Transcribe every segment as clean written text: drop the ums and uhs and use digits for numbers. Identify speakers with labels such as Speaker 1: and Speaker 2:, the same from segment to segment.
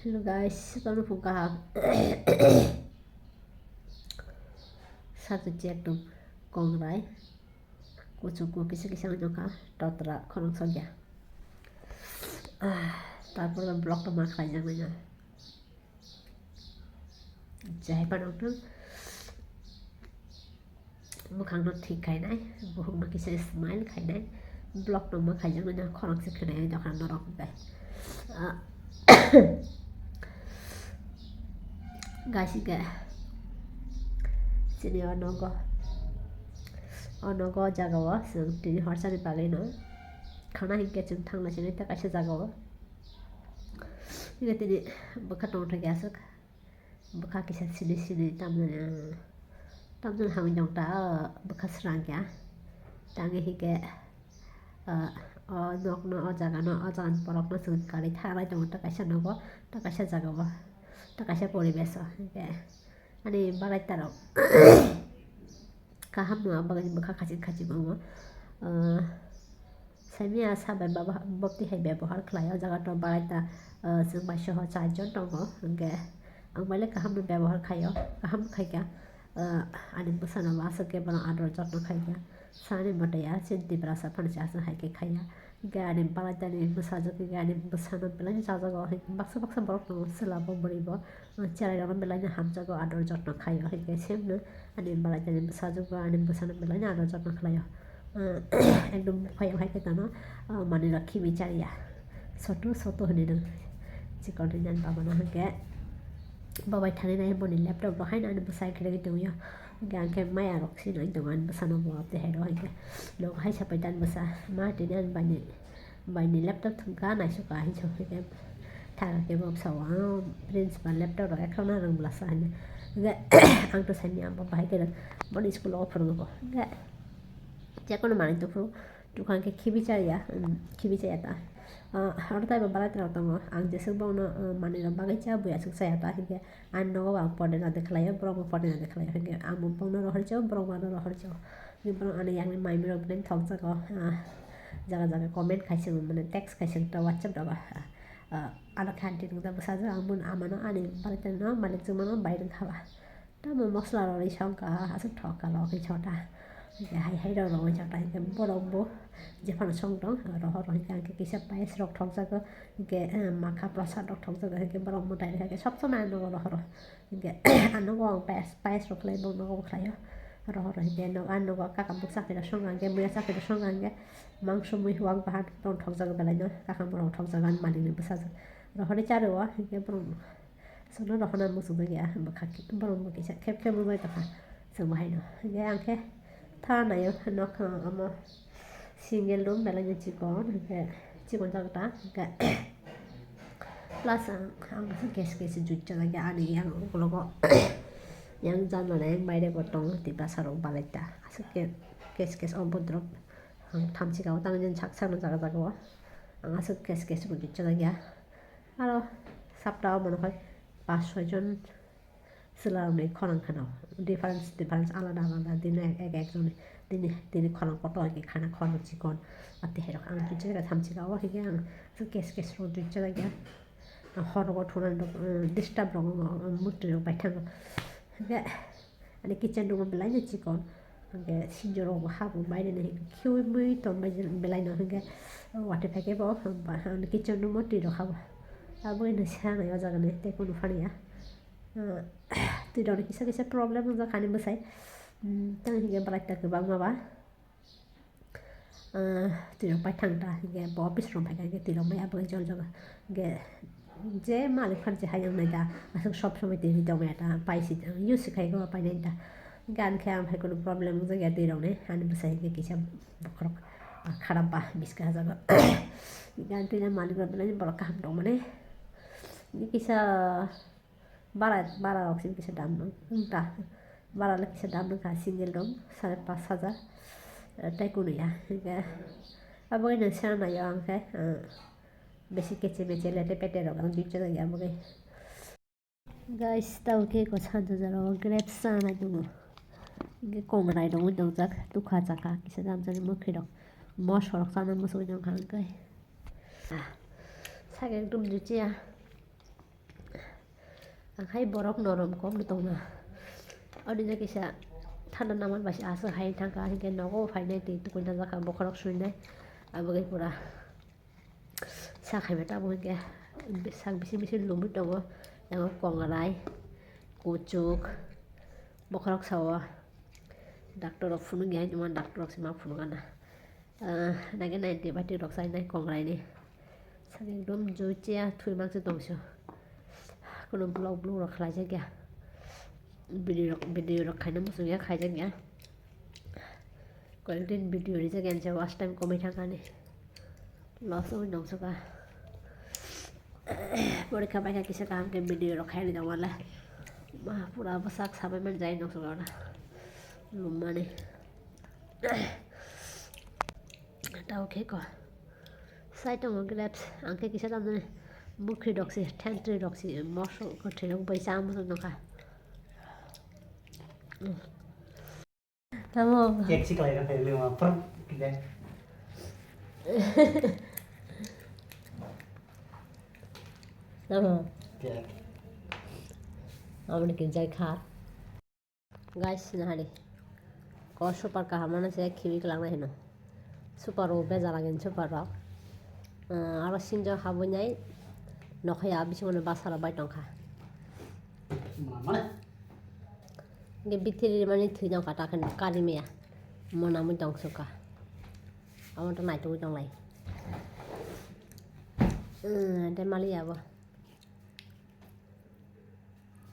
Speaker 1: Hello guys, tono buka satu jatuh kongrai kucuku kisah-kisah nyoka totra konong saja তারপর ব্লগটা মা খাই যাবে না যাই পারতো মুখাংনো ঠিক খাই নাই বহু কিছু স্মাইল খাই নাই ব্লগটা মা খাই যাবে না খরং সে খেয়ে যখন নরকম দেয় 가시게 sini onogo jagawa sing tini horsani bagay no khana hingke chung thangna sini ta kaisa jagawa ini tini bukha tong thagi asuk bukha kisa sini tamna hami jong ta bukha srang ya tangi hingke nok no o jaga no o jagan porok no sung kali thalai jong ta kaisa nogo ta kaisa jagawa ta kaisa poribesh hingke ani balai taro kaham no bagai bukha khaji bongo samia sabai baba bopti hai ব্যবহার khlaya jaga to balai ta sung bai soho 4 jon tongo hingke ang bale kaham no ব্যবহার khayo kaham khaika ani busana wasake bana ador jotno khaika sani motaya sin tiprasa phancha sa haike khaya gani balai ta ni busajo ke gani busana belai jajago baksa borok no selabo boribo charai ron belai hamjago ador jotno khayo hike semno ani balai ta ni busajo go ani busana belai ador jotno khlayo একদম ভয় ভয় খেতে না মানে রাখি বিচারিয়া ছোট হনে না চিকন জান বাবা না গে বাবাই থানে নাই বনি ল্যাপটপ বহাই না বসাই খেলে গিয়ে তুমিও গানকে মায়া রক্সি না দোকান বসানো বলতে হেরো হইকে লোক হাই সাপাই দান বসা মা টেনে বাইনি ল্যাপটপ থুকা নাইসো কাহি সফিকে থাকাকে বসাওয়া প্রিন্সিপাল ল্যাপটপ রাখানা রংলা সানে গে আং তো সাইনি আম বাবাই কে বনি স্কুল অফার গো গে যেকোনো মানে তো দুখানকে খিবিচারিয়া ta harus tahu balai terus tunggu angje sebelum mana bagai buya sukses ta hingga anu ang pada nanti kelaya berapa pada nanti kelaya hingga amu pun rohor jauh berapa rohor jauh ini pun ane yang main mirip dengan thong jago jaga komen kasih mana teks kasih ta WhatsApp daga anak kantin kita besaja amun amano ane balai terus balik cuma bayar kawa tamu masla lori sangka asal thok kalau kita hay đâu rồi cho tay cái bố đông bố giờ phần xong đó rồi cái sắp bay sọc thong ra cái mà khắp ra sát thong ra cái bố đông một tay cái sắp số này nó rồi cái anh nó còn bay sọc lên bố nó còn khai rồi cái nó anh nó có các cặp bút sắc cái xong cái mưa sắc cái xong cái mang số mười hoàng và thong thong ra cái này nó các cặp bố thong ra cái màn hình bút sắc rồi họ đi chơi rồi cái bố sau đó họ làm một số cái mà khác bố đông cái khép mưa tập xong mà hay nó cái ăn cái 타나요 nok ama single room belanya cikon jagta plus ang kes jucha lagi ani yang logo yang jangan yang bayar potong tiprasa rong baleta asuk kes on bodrop tamchi ga utang jen 작사는 자가 ang asuk kes jucha lagi aro sapta mano hoy 5-6 জন selama kolang kanau difference alada dine ekjon dine kolang koto ki khana khon chikon ate herok ang tu jega thamchi ga wa hi ga so kes ro tu jega ga horogo thunan disturb ro mutri ro baithang ga ani kitchen room belai na chikon ga sinjoro ha bu mai ne khiu mui ton mai belai na ga wate phake bo kitchen room ti ro ha abu ne sana ya jaga ne te kono faria tidak kisah problem untuk kalian besar tangan hingga berat ke bang apa tidak patang dah hingga bawa bis rumah kan tidak mai apa jual juga je malik kerja hayang nada asal shop sama tidak mai ada paisi use kayak apa ini dah gan kayak apa kalau problem untuk tidak ne ane besar hingga kisah bokrok kharap bah biska jaga gan tidak malik berbelanja berkah dong mana ini kisah bara oxygen kisah dam entah bara lagi kisah dam ka single room 5,500 taikuno ya hingga apa ini sana ya angke besi kece lete pete ro kan jucha ya bagai guys tahu ke ko chanta jaro grapes sana dungo hingga kongrai dong dong jak tukha jaka kisah dam jani mukhi dong mos horok sana musuh dong kan kai saking dum jucha Angkai borok norom kom dong na. Odi na kisa thana naman basi asa hai thangka hingke nogo phainai ti tukun na jaka bokorok suinai abagai pura sak hai beta hingke sak bisi lumbu tongo yang kongrai kucuk bokorok sawa doctor rok funu gai cuman doctor rok sima funu kana nage 90 bati rok sai nai kongrai ni sak ekdom joichia thui mangse tongso kono vlog rok khlai ja video rok khaina musung ya khai ja কয়েকদিন video রিজে গেছে watch time কমে থাকানি loss ওই নংসকা পরীক্ষা পাইকা কিসে কামকে video রখাই নি দাওয়ালা মা পুরা বসাক সাবে মান যাই নংসকা না লুমানি তাও কে ক সাইট ও গ্রেপস আংকে কিসে দাম জানে মুখি ডক্সি ঠ্যান্ট্রি ডক্সি মশো কঠে রক পয়সা আমসো নকা Tamo.
Speaker 2: Kek sih kalau kayak lima per gitu.
Speaker 1: Tamo.
Speaker 2: Kek.
Speaker 1: Amne kin jai kha. Guys nahari. Ko super ka hamana se khibi klang na hino. Super ro be jala gen super ro. Aro sinjo habo nyai. Nokhaya bisingone basara bai tongkha.
Speaker 2: Mana?
Speaker 1: Ge bitiri mani thui jong kata kan kari meya mona mu jong suka amon to nai tu jong lai de mali abo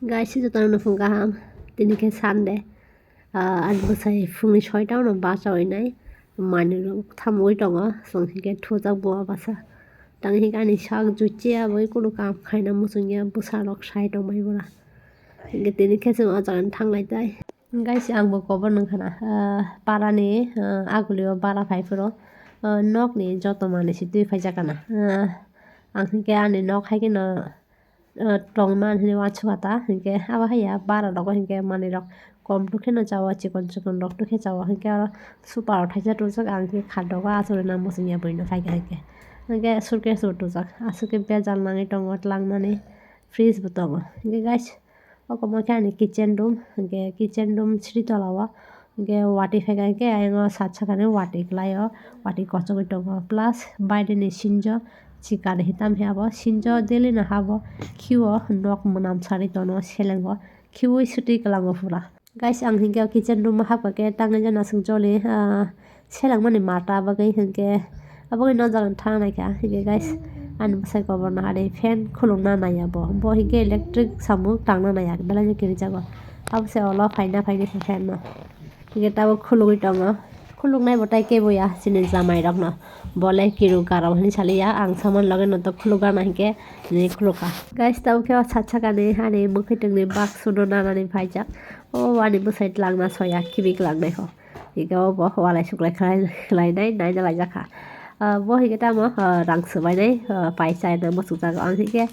Speaker 1: guys si jotan no funga ham tini ke sande आज बसाई फुंनि 6टा उनाव बासा होइनाय मानि थामoi दङ संहिके थुजाक बुआ बासा तंहि गानि साग जुचिया बै कुनु काम खाइना मुसुंगिया बुसारक साइ दंबाय बरा Gini kese ajaran thanglai jai guys angbo kobar nongkhana parani agulio bara phaifuro nok ni joto manisi tui phaijakana ang hingke ani nok haike no tongman hini wachukata hingke aba haya bara rok hingke mani rok kom tukhe no jawa chikon rok tukhe jawa hingke super thaisa tujak ang hingke khadok asore na musingya boino phaika hingke surke sur tujak asuke bejal nangi tongo langnani freeze bo tongo hingke guys Okomokani kitchen room sri tolawa ge wati phega ge ayo satchakane wati klayo wati kochok tongo plus baide ni sinjo chikane hitam habo sinjo deli na habo khiwo nok munam sari tono selengo khiwo suti kalango pura guys ang hingke kitchen room haba ke tangai jana sungjoli selang mani mata bagai hingke abogai no jagan thangnai ka hingke guys Ani basai kobar na hade fan khulungna naya bo hingke electric samuk tangna naya belai kiri jago abse olo faina fan no hingke tabo khulugui tongo khulugnai botai ke boya sini jamai rok no bole kiru garam hani saliya ang saman lage no to khulugar na hingke ni khuluka guys tabo ke satchakane hani mukhitungni bak suno nanani phaijak o ani basai langna soya kibik langnai ho hingke bo walai suklai khlai nai na laijaka bo hingke tamo rang subainai paisa na mosukta ang hingke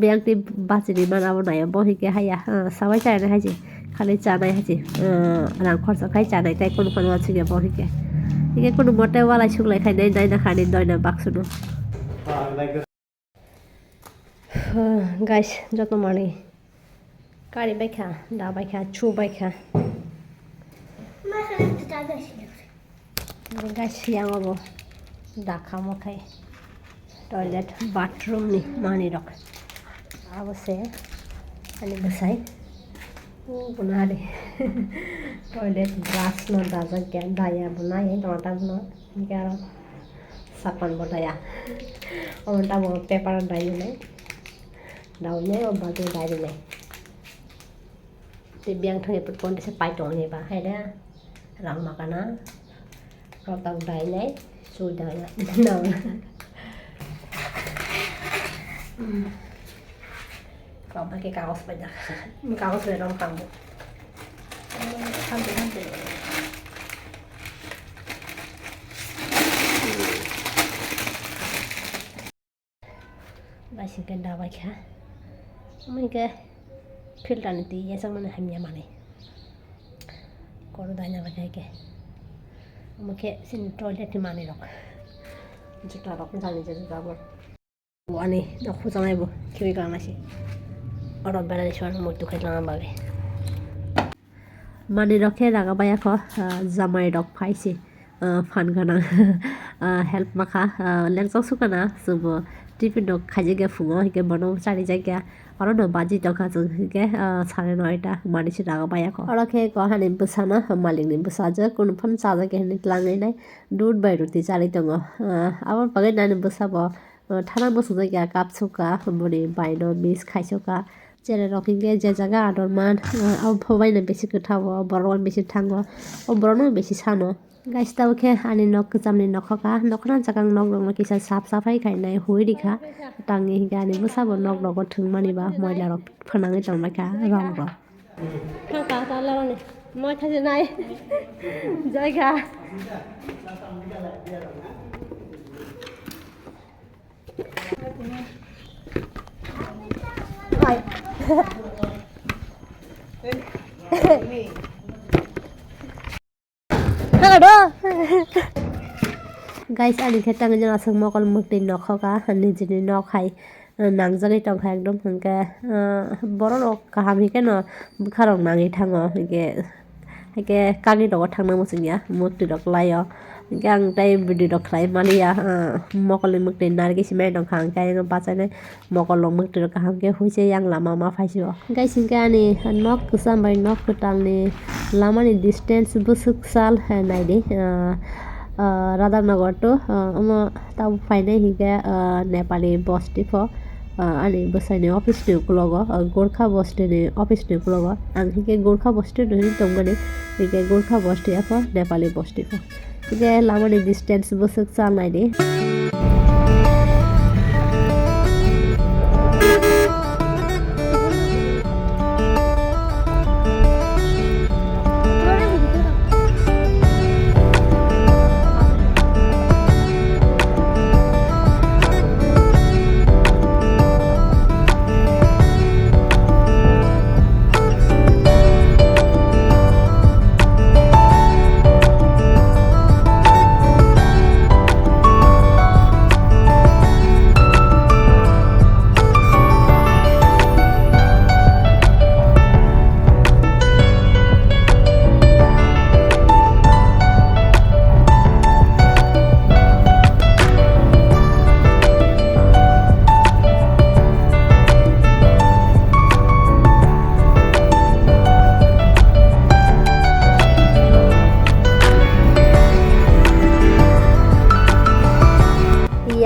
Speaker 1: biang ti basini manabo nai bo hingke haya sabai chai na haji khali chanai haji rang khorcha khai chanai tai kono kono achige bo hingke kono mote walai suklai khai nai na khani doina baksuno guys joto mani kari baikha da baikha chu baikha guys yang abo Dakha mokai toilet bathroom ni mani rok abose ani basai bunari toilet brush no daja gen daya bunai tomata no gara sapan bodaya onta bo paper dai ne daune o batu dai ne ti biang thoi put kon se pai tong ni ba hai da rang makana rotang dai ne sudah ya benar kau pakai kaos banyak kaos berong kamu hampir masih ganda baca mereka filter nanti ya sama mana hamnya mana kalau dah nyala kayak Oke sini toilet di mana rok juta rok misalnya juta rok wani nak khusus apa kiwi kalau masih orang bela suara mau tuh kayak bagi mani rokhe raga baya ko jamai rok paisi fan gana help maka lengsong sukana subo tipi dok khaje ge fungo hike bono chari jagya oro no baji doka jung hike sare no eta mani si raga baya ko oro ke ko hanin busana malik ni busaja kun pham chaja ge ni tlangai nai dud bai ruti chari tongo abor pagai nani busabo thana busu jagya kap suka boni baino miss khaisoka chere rokingge je jaga ador man au phobai na beshi kothawo boron beshi thango o boron beshi sano guys tau ke ani nok jamni nokhoka nokna jakang nok rong kisa sap safai khainai hui rikha tangi higa ani busabo nok rogo thungmani ba moila rok phanangai tongmaka rong ro thangka ta lawani moi thaje nai jaiga Hai. Halo. Guys, ani khetang jana sang mokol mukti nokhoka ani jini nokhai nangjagai tongkha ekdom hangke borok kaham hike no bukharok nangi thango hike kani rogo thangna musingya mukti rok layo gang tai video rok khlai maliya mokol mukti nargi simai dong khang kai no bachane mokol mukti rok kaham ke huise yang lama ma phaisio guys hingke ani nok kusam bai nok kutalni lamani distance busuk sal naidi Radhanagar to ama tau fainai hingke Nepali bus tipo ani bosai office ni ukulogo Gorkha bus ni office ni ukulogo ang hingke Gorkha bus ni tonggani hingke Gorkha bus ti apa Nepali bus tipo hingke lamani distance busuk sal naidi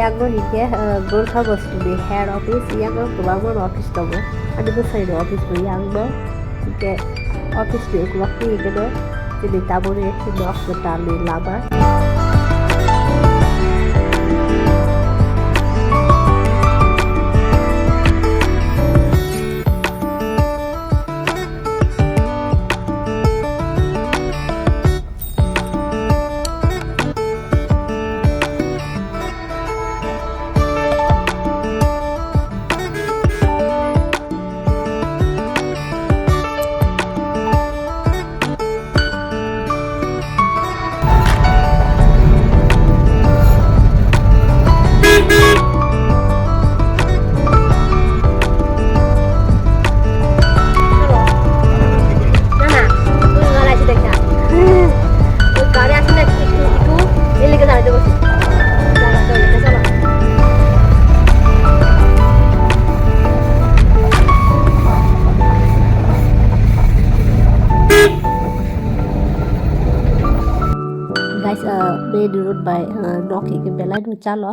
Speaker 1: Yango hingke Gorkha bus ni head office yango kubangor office tongo ani bosai no office bo yangno hingke office ni ukulok ni hingke no jini taboni nok kutalni lama guys main road by noki ke belai no chalo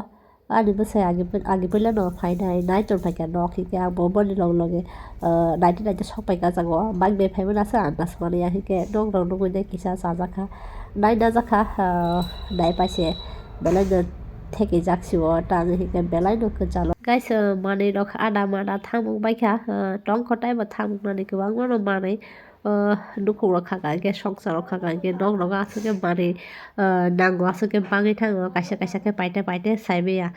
Speaker 1: ani bosai age pela no fainai nai ton pai ka noki ke abo boni log loge 99 sok pai ka jago bag be phai na sa anas mane ya ke dong dong no de kisa sa jakha nai na jakha dai paise belai no থেকে যাচ্ছিও টাঙে হিকে বেলাই নকে চালো guys মানে rock আডা মাডা থামুক বাইখা টং খটাই বা থামুক মানে গোबां मानो माने दुखु रखा गागे संसार रखा गागे दं रगा आसुके माने नांगो आसुके बाङै थाङो कायसा कायसाके पाइटे पाइटे साइबेया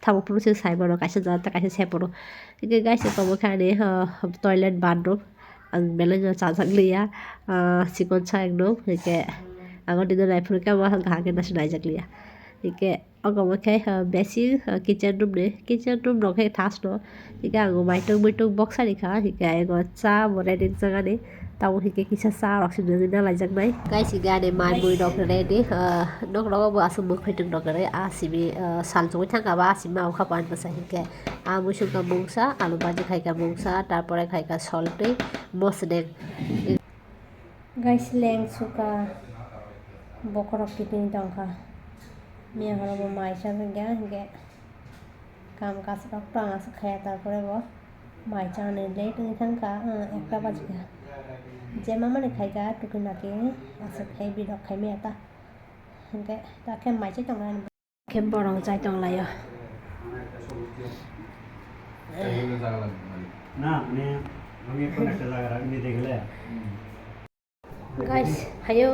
Speaker 1: थामु पुरुसे साइबरो कायसा जाता कायसा सेपरो इके गाइस कमखाने टॉयलेट बाथरूम आं बेलेन चाजाग्लिया सिकन सा एकदम इके आगो दिनो रायफुरके मा गागे नास नायजाग्लिया इके Aga makai basic kitchen room ne kitchen room no kai thas no hika ang maitung box ari kha hika ego cha ready jaga ne tau hika kisa sa rok sin na lai jak nai guys hika ne mai bui dok ready nok ro bo asu muk khaitung dok re asimi sal joi thanga ba asima kha pan pa sa hika amu suka mungsa alu baji khai ka mungsa tarpore khai ka soltei mosdek guys leng suka bokorok kitini tongkha Mia kalau mau maisha hingga kam kas dokter ngasih kayak tarpore bo maisha ne late ni thangka ekta bajga je mama ne khaiga tukun nake asa khai bi dok khai me ata hingga ta khem maisha tong lan khem borong chai tong layo
Speaker 2: ना मैं हमें connect लगा रहा नहीं देख ले
Speaker 1: guys hayo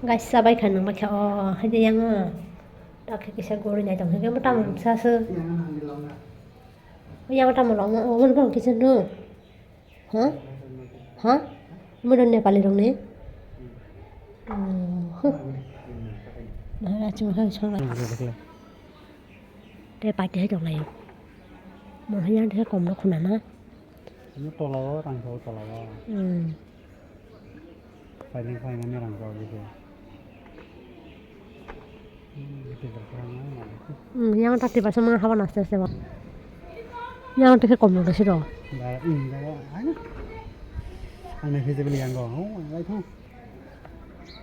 Speaker 1: guys sabai khan ma kha hade yang ta ke kisa gori nai tong ke mata mun sa se ya mata mun long mon bang kitchen no ha mo don nepali rong ne na chung ha chung la te pa te tong lai mo hanya te kom no khuna na
Speaker 2: ini tolong orang kau tolong paling namanya orang kau gitu itu berkurang
Speaker 1: yang tadi pas sama hawa nasta sewa yang tadi kom no sih do
Speaker 2: aneh visible yang kau nggak itu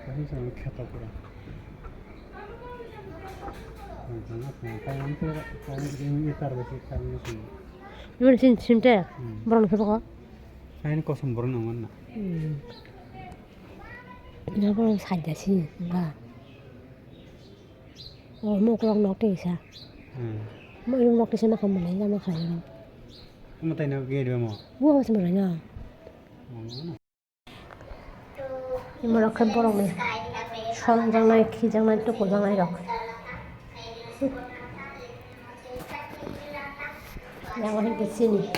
Speaker 2: tapi sama kata pula ini tar besi kami sih
Speaker 1: 이번에 진짜 뭐라는 해봐가
Speaker 2: 아니 거 선보는 엄마
Speaker 1: 이거 살자시 뭔가 뭐 그런 녹대 있어 뭐 이런 녹대 있으면 가면 내가 막 가요
Speaker 2: 뭐 때문에 그게 뭐
Speaker 1: 뭐 하면서 말이냐 이렇게 보라고 천장날 기장날 또 고장날 이렇게 yang orang ke sini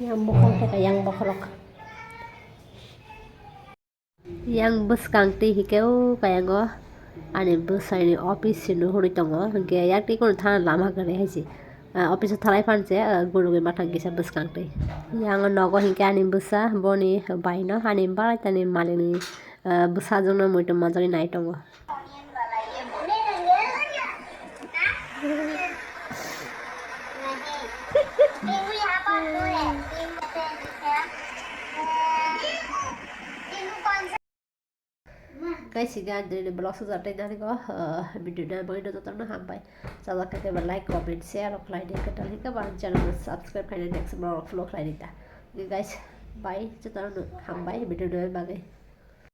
Speaker 1: yang bokong kayak yang bokrok yang bus kangti hikeu kayak go ane bus ini office sini hori tongo hingga yang ti kon thana lama kare haisi office thalai panche guru ge matang gisa bus kangti yang nogo hingga ane busa boni baino ane barai tani malini busa jono moito majari nai tongo guys hingga dari blog sejati nanti kok video dan begitu tonton sampai salah kakek like comment share like dan kita hingga bahan channel subscribe kalian next vlog lain kita guys bye tonton sampai video dan bagai